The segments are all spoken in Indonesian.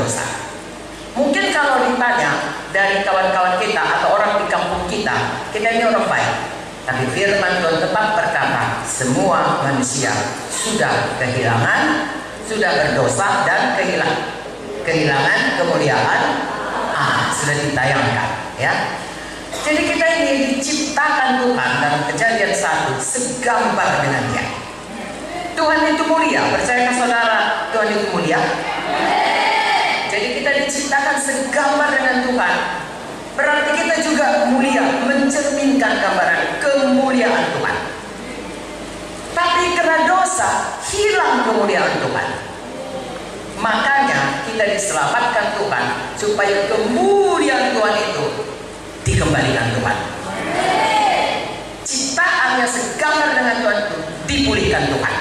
berdosa. Mungkin kalau ditanya dari kawan-kawan kita atau orang di kampung kita ini orang baik. Tapi firman Tuhan tetap berkata, semua manusia sudah kehilangan, sudah berdosa dan kehilangan kemuliaan. Sudah ditayangkan, ya. Jadi kita ini diciptakan Tuhan dalam Kejadian 1 segambar dengan Dia. Tuhan itu mulia, percayakah saudara Tuhan itu mulia? Jadi kita diciptakan segambar dengan Tuhan. Berarti kita juga mulia, mencerminkan gambaran kemuliaan Tuhan. Tapi karena dosa, hilang kemuliaan Tuhan. Makanya kita diselamatkan Tuhan supaya kemuliaan Tuhan itu dikembalikan Tuhan. Ciptaan yang segambar dengan Tuhan itu dipulihkan Tuhan.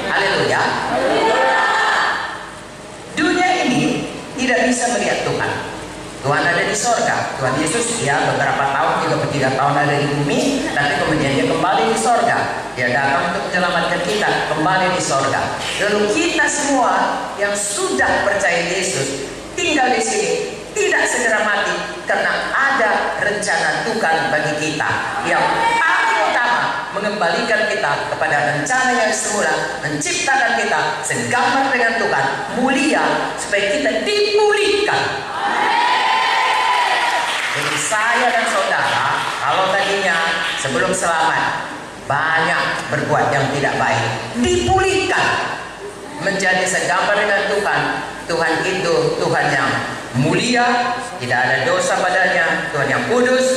Haleluya. Dunia ini tidak bisa melihat Tuhan. Tuhan ada di sorga. Tuhan Yesus beberapa tahun, 3 tahun ada di bumi, tapi kemudian Dia kembali di sorga. Dia datang untuk menyelamatkan kita, kembali di sorga. Lalu kita semua yang sudah percaya Yesus tinggal di sini tidak segera mati, karena ada rencana Tuhan bagi kita yang paling utama, mengembalikan kita kepada rencana yang semula, menciptakan kita segambar dengan Tuhan, mulia, supaya kita dipulihkan. Jadi saya dan saudara, kalau tadinya sebelum selamat banyak berbuat yang tidak baik, dipulihkan menjadi segambar dengan Tuhan. Tuhan itu Tuhan yang mulia, tidak ada dosa padanya, Tuhan yang kudus,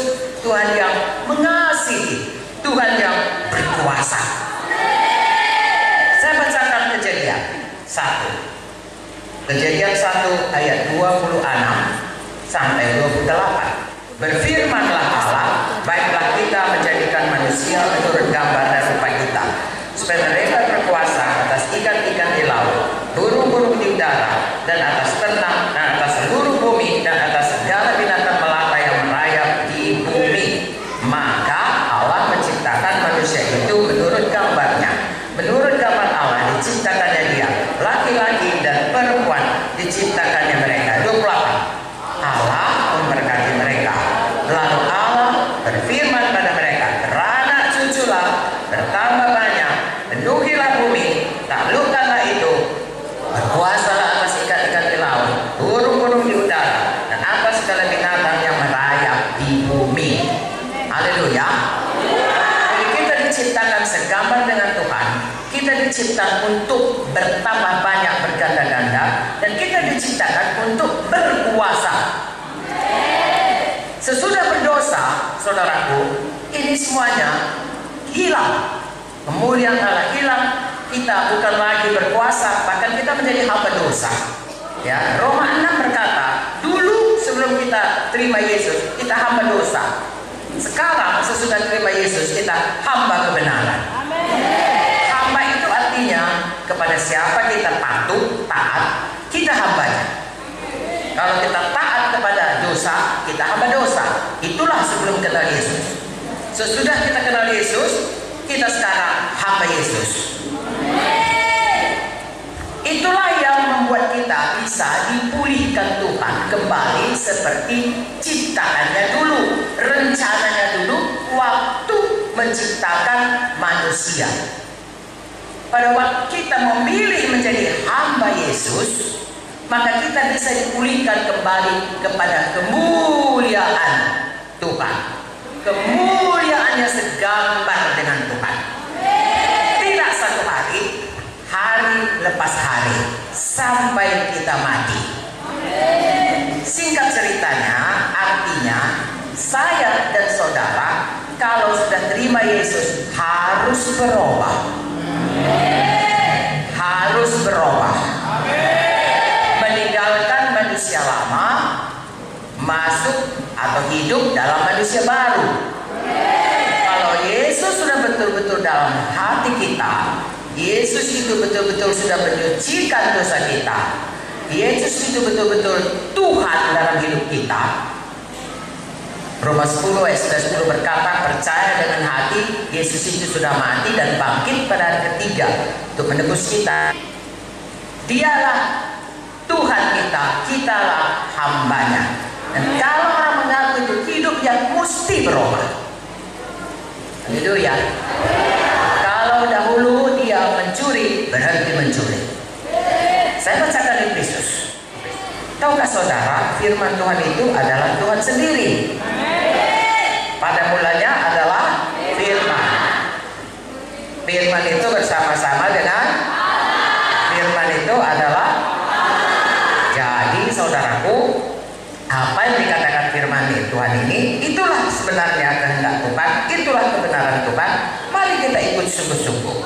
Tuhan yang mengasihi, Tuhan yang berkuasa. Saya bacakan Kejadian 1. Kejadian 1 ayat 26 sampai 28. Berfirmanlah Allah, baiklah kita menjadikan manusia menurut gambar dan rupa kita, supaya mereka berkuasa atas ikan-ikan di laut, burung-burung di udara, dan atas ternak, dan atas seluruh bumi, dan atas segala binatang melata yang merayap di bumi. Maka Allah menciptakan manusia itu menurut gambarnya. Menurut gambar Allah diciptakannya dia, laki-laki dan perempuan diciptakannya mereka. 28. Allah memberkati mereka. Lalu Allah berfirman pada mereka, beranak cuculah, bertambah banyak, penuhilah bumi, taklukkanlah itu, berkuasalah atas ikan-ikan di laut, burung-burung di udara, dan atas segala binatang yang merayap di bumi. Haleluya. Jadi kita diciptakan segambar dengan Tuhan. Kita diciptakan untuk bertambah banyak, berganda-ganda, dan kita diciptakan untuk berkuasa. Sesudah berdosa, saudaraku, ini semuanya hilang. Kemuliaan Allah hilang. Kita bukan lagi berkuasa, bahkan kita menjadi hamba dosa. Ya, Roma 6 berkata, dulu sebelum kita terima Yesus, kita hamba dosa. Sekarang sesudah terima Yesus, kita hamba kebenaran. Hamba itu artinya kepada siapa kita patuh, taat, kita hambanya. Kalau kita taat kepada dosa, kita hamba dosa. Itulah sebelum kenal Yesus. Sesudah kita kenal Yesus, kita sekarang hamba Yesus. Itulah yang membuat kita bisa dipulihkan Tuhan kembali seperti ciptaannya dulu, rencananya dulu waktu menciptakan manusia. Pada waktu kita memilih menjadi hamba Yesus, maka kita bisa dipulihkan kembali kepada kemuliaan Tuhan. Kemuliaan yang segambar dengan Tuhan. Tidak satu hari, hari lepas hari, sampai kita mati. Singkat ceritanya, artinya saya dan saudara kalau sudah terima Yesus harus berubah. Harus berubah. Meninggalkan manusia lama, masuk atau hidup dalam manusia baru. Kalau Yesus sudah betul-betul dalam hati kita, Yesus itu betul-betul sudah menyucikan dosa kita, Yesus itu betul-betul Tuhan dalam hidup kita. Roma 10 ayat 10 berkata, percaya dengan hati Yesus itu sudah mati dan bangkit pada hari ketiga untuk menebus kita. Dialah Tuhan kita hambanya. Dan kalau orang mengaku itu hidup yang mesti berubah. Haleluya. Kalau dahulu dia mencuri, berhenti mencuri. Saya bacakan Efesus. Tahukah saudara, firman Tuhan itu adalah Tuhan sendiri. Pada mulanya adalah firman. Firman itu bersama-sama dengan firman itu adalah. Jadi saudaraku, apa yang dikatakan firman Tuhan ini, itulah sebenarnya kehendak Tuhan, itulah kebenaran Tuhan. Mari kita ikut sungguh-sungguh.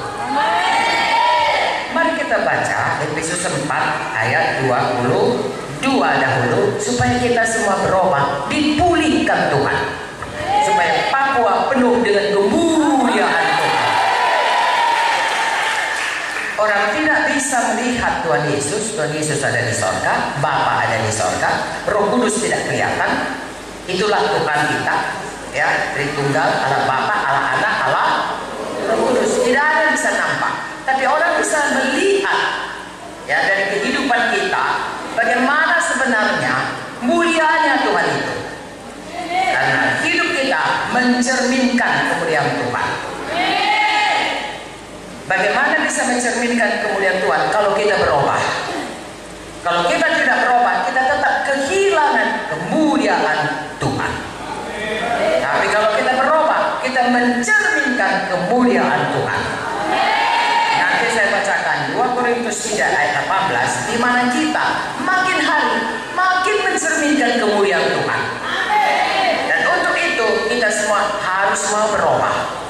Mari kita baca Efesus 4 ayat 22 dahulu, supaya kita semua berubah, dipulihkan Tuhan, supaya Papua penuh dengan kemuliaan Tuhan. Orang tidak bisa melihat Tuhan Yesus. Tuhan Yesus ada di sorga, Bapa ada di sorga, Roh Kudus tidak kelihatan. Itulah Tuhan kita, ya, Tritunggal, Allah Bapa, Allah Anak, Allah Roh Kudus. Tidak ada yang bisa nampak. Tapi orang bisa melihat, ya, dari kehidupan kita bagaimana sebenarnya mulianya Tuhan itu. Karena hidup kita mencerminkan kemuliaan Tuhan. Bagaimana bisa mencerminkan kemuliaan Tuhan kalau kita berubah? Kalau kita tidak berubah, kita tetap kehilangan kemuliaan Tuhan. Tapi kalau kita berubah, kita mencerminkan kemuliaan Tuhan. Saya bacakan 2 Korintus 3 ayat 18, di mana kita makin hari makin mencerminkan kemuliaan Tuhan. Dan untuk itu kita semua harus mau berubah.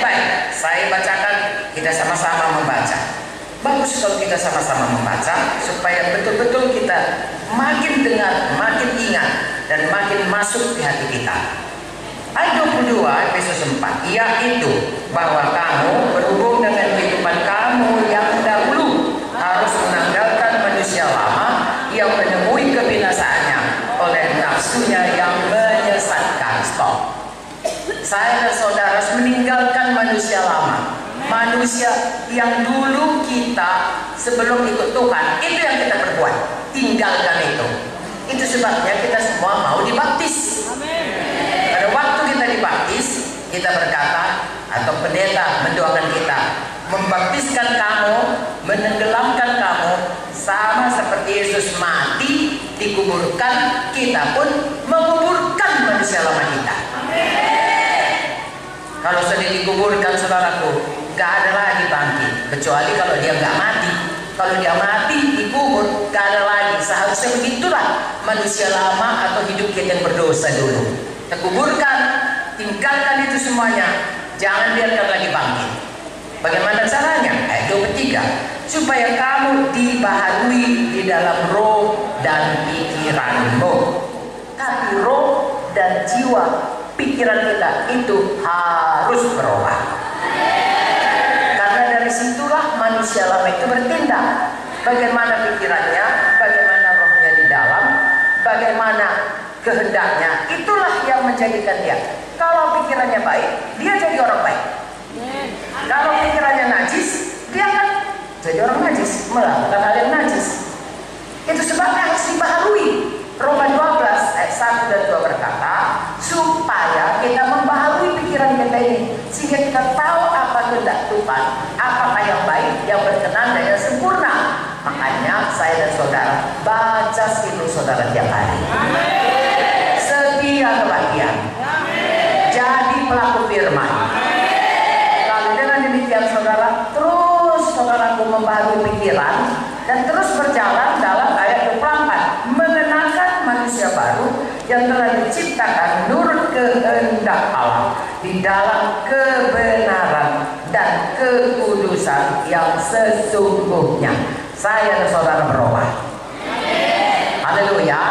Baik, saya bacakan, kita sama-sama membaca. Bagus kalau kita sama-sama membaca, supaya betul-betul kita makin dengar, makin ingat, dan makin masuk di hati kita. Ayat 22 Efesus 4, yaitu bahwa kamu berhubung dengan kehidupan kamu yang dahulu harus menanggalkan manusia lama yang menemui kebinasaannya oleh nafsunya yang menyesatkan. Stop. Saya dan saudara harus meninggalkan manusia lama, manusia yang dulu kita sebelum ikut Tuhan, itu yang kita perbuat. Tinggalkan itu. Itu sebabnya kita semua mau dibaptis. Pada waktu kita dibaptis, kita berkata, atau pendeta mendoakan kita, membaptiskan kamu, menenggelamkan kamu, sama seperti Yesus mati, dikuburkan, kita pun menguburkan manusia lama kita. Kalau sudah dikuburkan, saudaraku, gak ada lagi bangkit, kecuali kalau dia gak mati. Kalau dia mati, dikubur, gak ada lagi. Seharusnya begitulah manusia lama atau hidup kita yang berdosa dulu. Kita kuburkan, tinggalkan itu semuanya, jangan biarkan lagi bangkit. Bagaimana caranya? Ayat 23, supaya kamu dibaharui di dalam roh dan pikiranmu. Tapi roh dan jiwa, pikiran kita itu harus berubah. Karena dari situlah manusia lama itu bertindak. Bagaimana pikirannya, bagaimana rohnya di dalam, bagaimana kehendaknya, itulah yang menjadikan dia. Kalau pikirannya baik, dia jadi orang baik. Kalau pikirannya najis, dia akan jadi orang najis, melakukan hal yang najis. Itu sebabnya harus dibaharui. Roma 12 ayat 1 dan 2 berkata, supaya kita membaharui pikiran kita ini, sehingga kita tahu apa kehendak Tuhan, apakah yang baik, yang berkenan dan yang sempurna. Makanya saya dan saudara baca itu saudara tiap hari. Setia kebahagiaan. Jadi pelaku firman. Lalu dengan demikian saudara, terus saudaraku membaharui pikiran dan terus berjalan dalam ayat 24, mengenakan manusia baru yang telah diciptakan menurut kehendak Allah di dalam kebenaran dan kekudusan yang sesungguhnya. Saya dan saudara berubah. Haleluya.